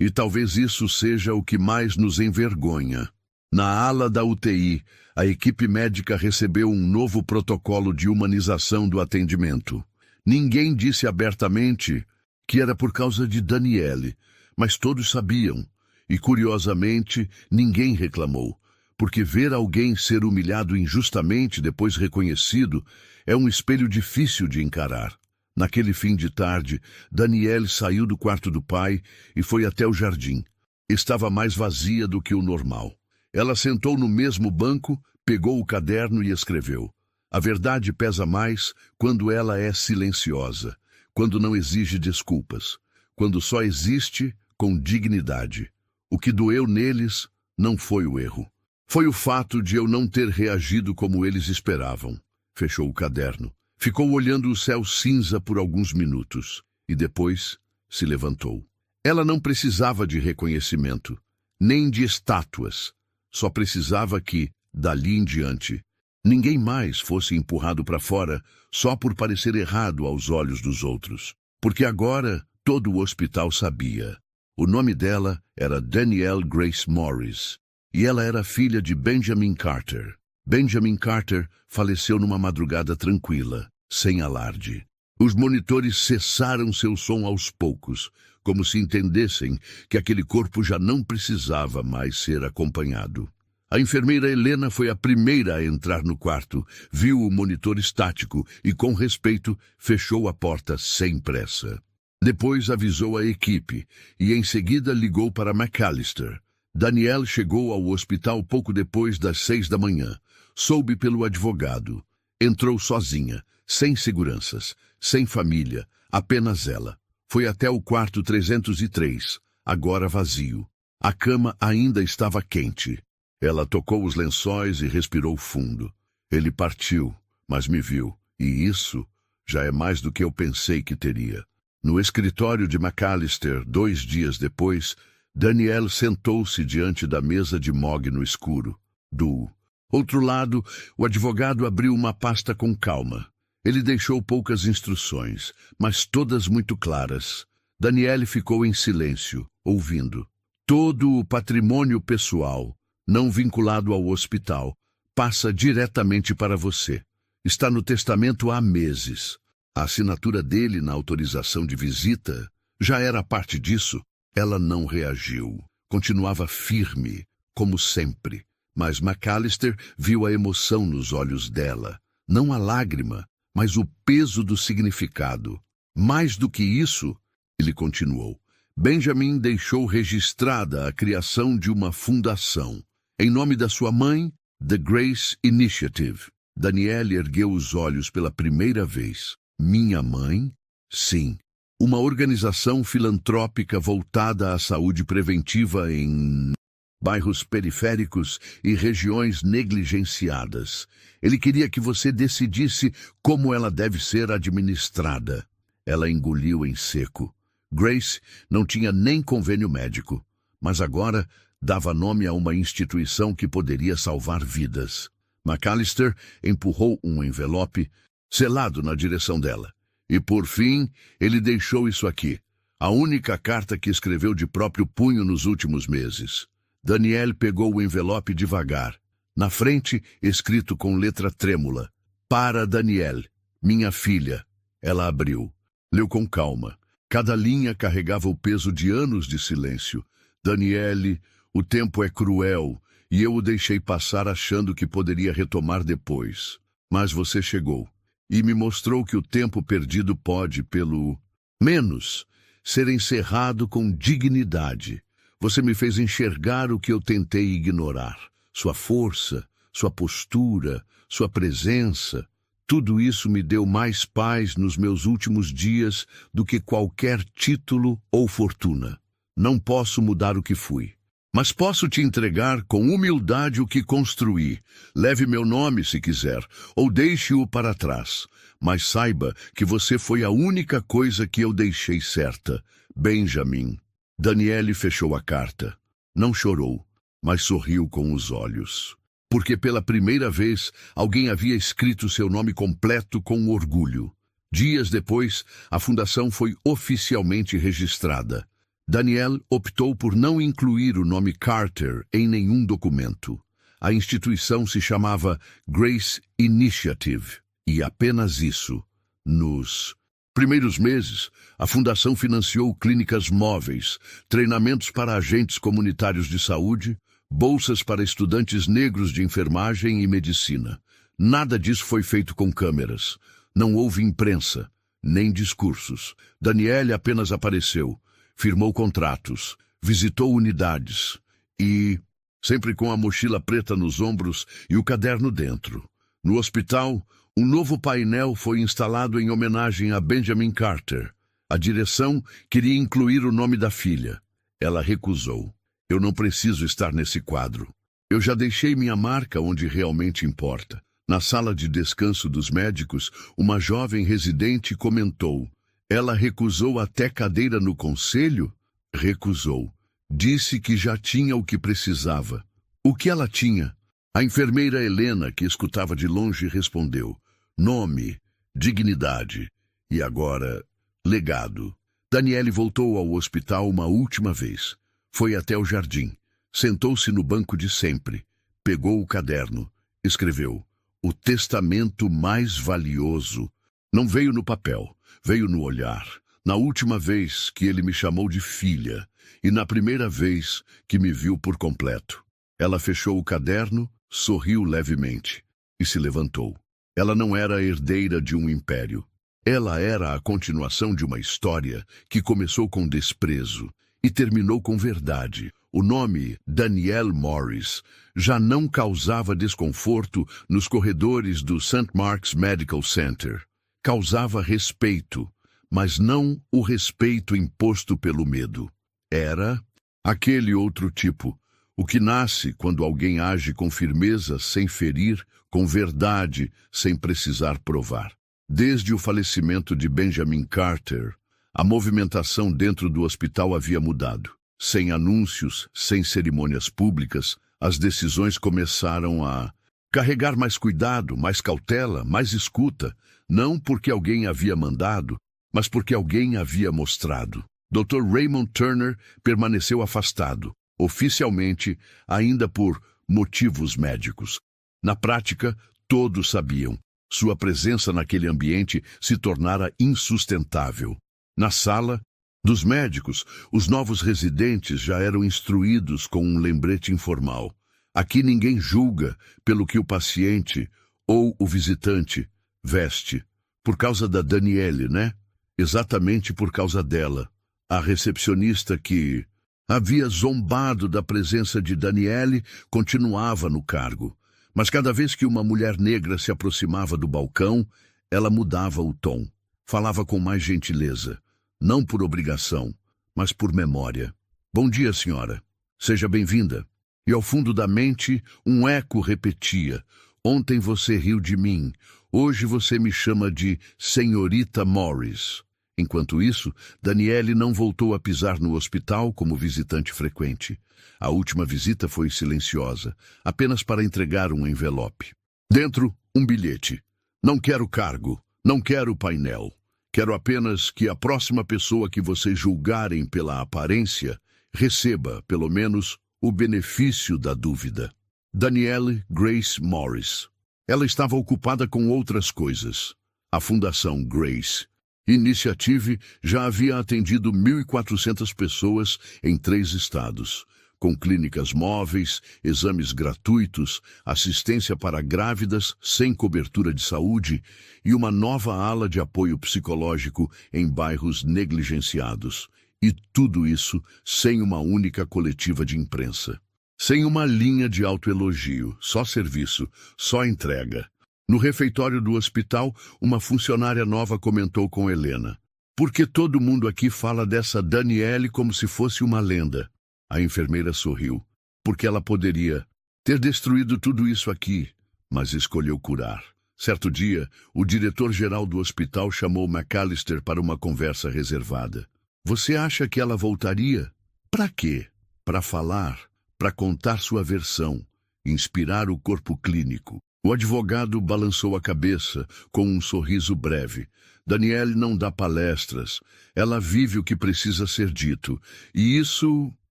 E talvez isso seja o que mais nos envergonha. Na ala da UTI, a equipe médica recebeu um novo protocolo de humanização do atendimento. Ninguém disse abertamente que era por causa de Daniele, mas todos sabiam. E, curiosamente, ninguém reclamou, porque ver alguém ser humilhado injustamente depois reconhecido é um espelho difícil de encarar. Naquele fim de tarde, Daniele saiu do quarto do pai e foi até o jardim. Estava mais vazia do que o normal. Ela sentou no mesmo banco, pegou o caderno e escreveu. A verdade pesa mais quando ela é silenciosa, quando não exige desculpas, quando só existe com dignidade. O que doeu neles não foi o erro. Foi o fato de eu não ter reagido como eles esperavam. Fechou o caderno. Ficou olhando o céu cinza por alguns minutos e depois se levantou. Ela não precisava de reconhecimento, nem de estátuas. Só precisava que, dali em diante, ninguém mais fosse empurrado para fora só por parecer errado aos olhos dos outros. Porque agora todo o hospital sabia. O nome dela era Danielle Grace Morris, e ela era filha de Benjamin Carter. Benjamin Carter faleceu numa madrugada tranquila, sem alarde. Os monitores cessaram seu som aos poucos, como se entendessem que aquele corpo já não precisava mais ser acompanhado. A enfermeira Helena foi a primeira a entrar no quarto, viu o monitor estático e, com respeito, fechou a porta sem pressa. Depois avisou a equipe e, em seguida, ligou para McAllister. Danielle chegou ao hospital pouco depois das 6 da manhã. Soube pelo advogado. Entrou sozinha, sem seguranças, sem família, apenas ela. Foi até o quarto 303, agora vazio. A cama ainda estava quente. Ela tocou os lençóis e respirou fundo. Ele partiu, mas me viu, e isso já é mais do que eu pensei que teria. No escritório de McAllister, 2 dias depois, Danielle sentou-se diante da mesa de Mog no escuro. Do outro lado, o advogado abriu uma pasta com calma. Ele deixou poucas instruções, mas todas muito claras. Danielle ficou em silêncio, ouvindo. Todo o patrimônio pessoal, não vinculado ao hospital, passa diretamente para você. Está no testamento há meses. A assinatura dele na autorização de visita já era parte disso. Ela não reagiu. Continuava firme, como sempre. Mas McAllister viu a emoção nos olhos dela. Não a lágrima, mas o peso do significado. Mais do que isso, ele continuou. Benjamin deixou registrada a criação de uma fundação. Em nome da sua mãe, The Grace Initiative. Danielle ergueu os olhos pela primeira vez. Minha mãe? Sim. Uma organização filantrópica voltada à saúde preventiva em bairros periféricos e regiões negligenciadas. Ele queria que você decidisse como ela deve ser administrada. Ela engoliu em seco. Grace não tinha nem convênio médico, mas agora dava nome a uma instituição que poderia salvar vidas. McAllister empurrou um envelope selado na direção dela. E, por fim, ele deixou isso aqui, a única carta que escreveu de próprio punho nos últimos meses. Danielle pegou o envelope devagar. Na frente, escrito com letra trêmula. Para Danielle, minha filha. Ela abriu. Leu com calma. Cada linha carregava o peso de anos de silêncio. Danielle, o tempo é cruel, e eu o deixei passar achando que poderia retomar depois. Mas você chegou. E me mostrou que o tempo perdido pode, pelo menos, ser encerrado com dignidade. Você me fez enxergar o que eu tentei ignorar. Sua força, sua postura, sua presença. Tudo isso me deu mais paz nos meus últimos dias do que qualquer título ou fortuna. Não posso mudar o que fui. Mas posso te entregar com humildade o que construí. Leve meu nome se quiser, ou deixe-o para trás. Mas saiba que você foi a única coisa que eu deixei certa. Benjamin. Danielle fechou a carta. Não chorou, mas sorriu com os olhos. Porque pela primeira vez alguém havia escrito seu nome completo com orgulho. Dias depois, a fundação foi oficialmente registrada. Danielle optou por não incluir o nome Carter em nenhum documento. A instituição se chamava Grace Initiative, e apenas isso. Nos primeiros meses, a fundação financiou clínicas móveis, treinamentos para agentes comunitários de saúde, bolsas para estudantes negros de enfermagem e medicina. Nada disso foi feito com câmeras. Não houve imprensa, nem discursos. Danielle apenas apareceu. Firmou contratos, visitou unidades e, sempre com a mochila preta nos ombros e o caderno dentro. No hospital, um novo painel foi instalado em homenagem a Benjamin Carter. A direção queria incluir o nome da filha. Ela recusou. Eu não preciso estar nesse quadro. Eu já deixei minha marca onde realmente importa. Na sala de descanso dos médicos, uma jovem residente comentou: ela recusou até cadeira no conselho? Recusou. Disse que já tinha o que precisava. O que ela tinha? A enfermeira Helena, que escutava de longe, respondeu: nome, dignidade e agora, legado. Danielle voltou ao hospital uma última vez. Foi até o jardim. Sentou-se no banco de sempre. Pegou o caderno. Escreveu: o testamento mais valioso. Não veio no papel. Veio no olhar, na última vez que ele me chamou de filha e na primeira vez que me viu por completo. Ela fechou o caderno, sorriu levemente e se levantou. Ela não era a herdeira de um império. Ela era a continuação de uma história que começou com desprezo e terminou com verdade. O nome Danielle Morris já não causava desconforto nos corredores do St. Mark's Medical Center. Causava respeito, mas não o respeito imposto pelo medo. Era aquele outro tipo, o que nasce quando alguém age com firmeza sem ferir, com verdade sem precisar provar. Desde o falecimento de Benjamin Carter, a movimentação dentro do hospital havia mudado. Sem anúncios, sem cerimônias públicas, as decisões começaram a carregar mais cuidado, mais cautela, mais escuta, não porque alguém havia mandado, mas porque alguém havia mostrado. Dr. Raymond Turner permaneceu afastado, oficialmente, ainda por motivos médicos. Na prática, todos sabiam. Sua presença naquele ambiente se tornara insustentável. Na sala dos médicos, os novos residentes já eram instruídos com um lembrete informal. Aqui ninguém julga pelo que o paciente ou o visitante veste. Por causa da Danielle, né? Exatamente por causa dela. A recepcionista que havia zombado da presença de Danielle continuava no cargo, Mas cada vez que uma mulher negra se aproximava do balcão, ela mudava o tom. Falava com mais gentileza, não por obrigação, mas por memória. Bom dia, senhora. Seja bem-vinda. E ao fundo da mente, um eco repetia: ontem você riu de mim, hoje você me chama de Senhorita Morris. Enquanto isso, Daniele não voltou a pisar no hospital como visitante frequente. A última visita foi silenciosa, apenas para entregar um envelope. Dentro, um bilhete. Não quero cargo, não quero painel. Quero apenas que a próxima pessoa que vocês julgarem pela aparência receba, pelo menos, o benefício da dúvida. Daniele Grace Morris. Ela estava ocupada com outras coisas. A Fundação Grace Initiative já havia atendido 1.400 pessoas em 3 estados, com clínicas móveis, exames gratuitos, assistência para grávidas sem cobertura de saúde e uma nova ala de apoio psicológico em bairros negligenciados. E tudo isso sem uma única coletiva de imprensa. Sem uma linha de autoelogio, só serviço, só entrega. No refeitório do hospital, uma funcionária nova comentou com Helena: "Por que todo mundo aqui fala dessa Daniele como se fosse uma lenda?" A enfermeira sorriu. Porque ela poderia ter destruído tudo isso aqui, mas escolheu curar. Certo dia, o diretor-geral do hospital chamou McAllister para uma conversa reservada. "Você acha que ela voltaria? Para quê? Para falar, para contar sua versão, inspirar o corpo clínico." O advogado balançou a cabeça com um sorriso breve. Daniele não dá palestras. Ela vive o que precisa ser dito. E isso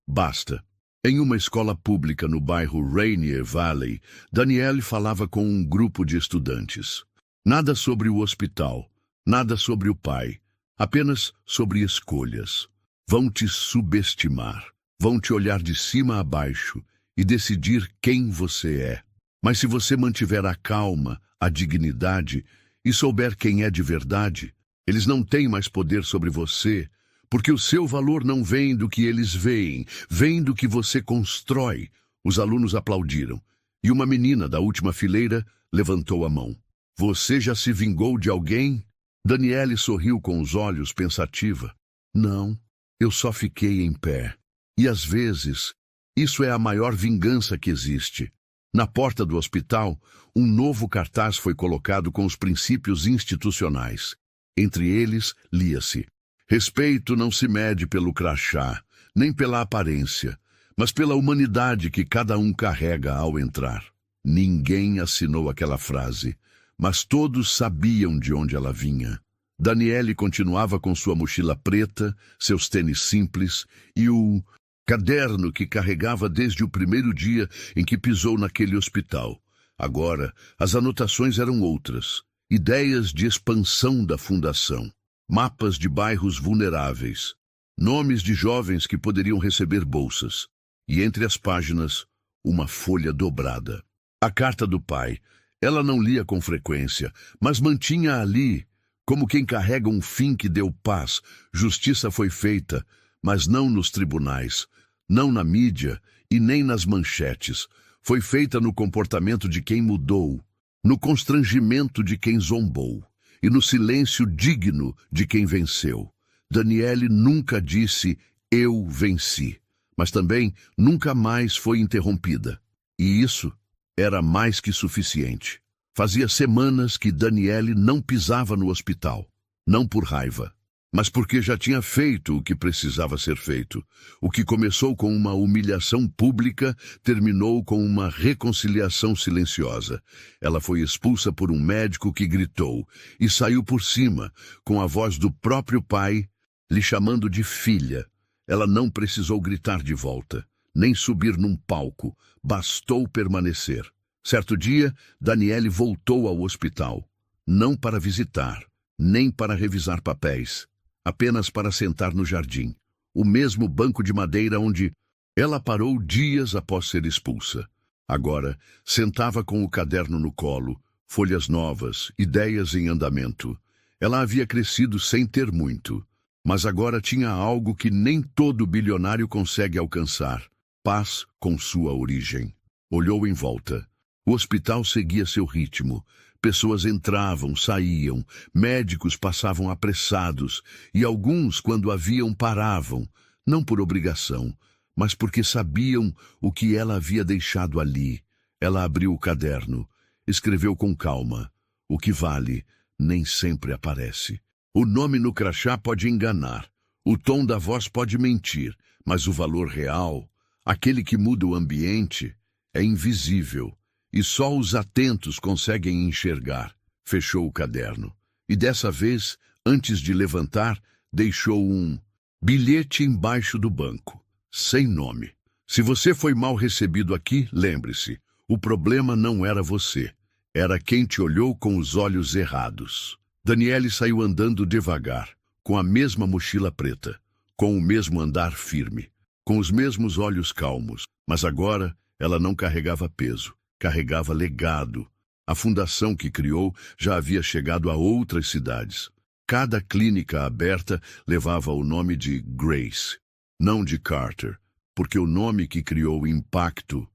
basta. Em uma escola pública no bairro Rainier Valley, Daniele falava com um grupo de estudantes. Nada sobre o hospital, nada sobre o pai, apenas sobre escolhas. Vão te subestimar, vão te olhar de cima a baixo e decidir quem você é. Mas se você mantiver a calma, a dignidade e souber quem é de verdade, eles não têm mais poder sobre você, porque o seu valor não vem do que eles veem, vem do que você constrói. Os alunos aplaudiram, e uma menina da última fileira levantou a mão. "Você já se vingou de alguém?" Daniele sorriu com os olhos, pensativa. "Não, eu só fiquei em pé. E às vezes, isso é a maior vingança que existe." Na porta do hospital, um novo cartaz foi colocado com os princípios institucionais. Entre eles, lia-se: "Respeito não se mede pelo crachá, nem pela aparência, mas pela humanidade que cada um carrega ao entrar." Ninguém assinou aquela frase, mas todos sabiam de onde ela vinha. Daniele continuava com sua mochila preta, seus tênis simples e o caderno que carregava desde o primeiro dia em que pisou naquele hospital. Agora, as anotações eram outras. Ideias de expansão da fundação. Mapas de bairros vulneráveis. Nomes de jovens que poderiam receber bolsas. E entre as páginas, uma folha dobrada. A carta do pai. Ela não lia com frequência, mas mantinha ali, como quem carrega um fim que deu paz. Justiça foi feita, mas não nos tribunais, não na mídia e nem nas manchetes. Foi feita no comportamento de quem mudou, no constrangimento de quem zombou e no silêncio digno de quem venceu. Daniele nunca disse "eu venci", mas também nunca mais foi interrompida. E isso era mais que suficiente. Fazia semanas que Daniele não pisava no hospital, não por raiva, mas porque já tinha feito o que precisava ser feito. O que começou com uma humilhação pública terminou com uma reconciliação silenciosa. Ela foi expulsa por um médico que gritou e saiu por cima, com a voz do próprio pai, lhe chamando de filha. Ela não precisou gritar de volta, nem subir num palco. Bastou permanecer. Certo dia, Daniele voltou ao hospital, não para visitar, nem para revisar papéis, apenas para sentar no jardim, o mesmo banco de madeira onde ela parou dias após ser expulsa. Agora, sentava com o caderno no colo, folhas novas, ideias em andamento. Ela havia crescido sem ter muito, mas agora tinha algo que nem todo bilionário consegue alcançar: paz com sua origem. Olhou em volta. O hospital seguia seu ritmo. Pessoas entravam, saíam, médicos passavam apressados, e alguns, quando haviam, paravam, não por obrigação, mas porque sabiam o que ela havia deixado ali. Ela abriu o caderno, escreveu com calma. O que vale nem sempre aparece. O nome no crachá pode enganar, o tom da voz pode mentir, mas o valor real, aquele que muda o ambiente, é invisível, e só os atentos conseguem enxergar. Fechou o caderno, e dessa vez, antes de levantar, deixou um bilhete embaixo do banco, sem nome. Se você foi mal recebido aqui, lembre-se, o problema não era você, era quem te olhou com os olhos errados. Daniele saiu andando devagar, com a mesma mochila preta, com o mesmo andar firme, com os mesmos olhos calmos, mas agora ela não carregava peso, carregava legado. A fundação que criou já havia chegado a outras cidades. Cada clínica aberta levava o nome de Grace, não de Carter, porque o nome que criou o impacto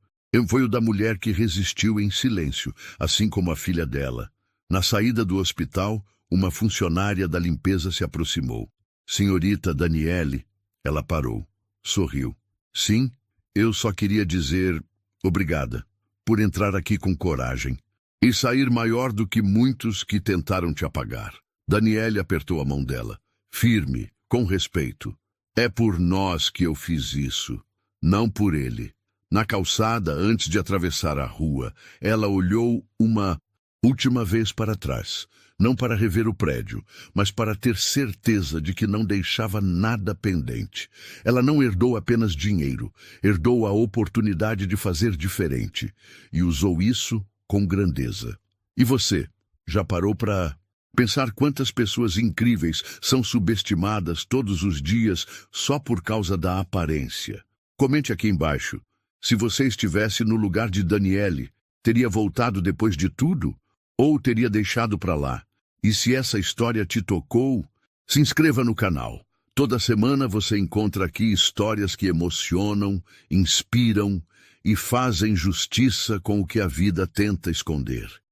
foi o da mulher que resistiu em silêncio, assim como a filha dela. Na saída do hospital, uma funcionária da limpeza se aproximou. Senhorita Daniele, ela parou, sorriu. Sim, eu só queria dizer obrigada por entrar aqui com coragem e sair maior do que muitos que tentaram te apagar. Daniele apertou a mão dela, firme, com respeito. É por nós que eu fiz isso, não por ele. Na calçada, antes de atravessar a rua, ela olhou uma última vez para trás, não para rever o prédio, mas para ter certeza de que não deixava nada pendente. Ela não herdou apenas dinheiro, herdou a oportunidade de fazer diferente, e usou isso com grandeza. E você, já parou para pensar quantas pessoas incríveis são subestimadas todos os dias só por causa da aparência? Comente aqui embaixo. Se você estivesse no lugar de Daniele, teria voltado depois de tudo? Ou teria deixado para lá? E se essa história te tocou, se inscreva no canal. Toda semana você encontra aqui histórias que emocionam, inspiram e fazem justiça com o que a vida tenta esconder.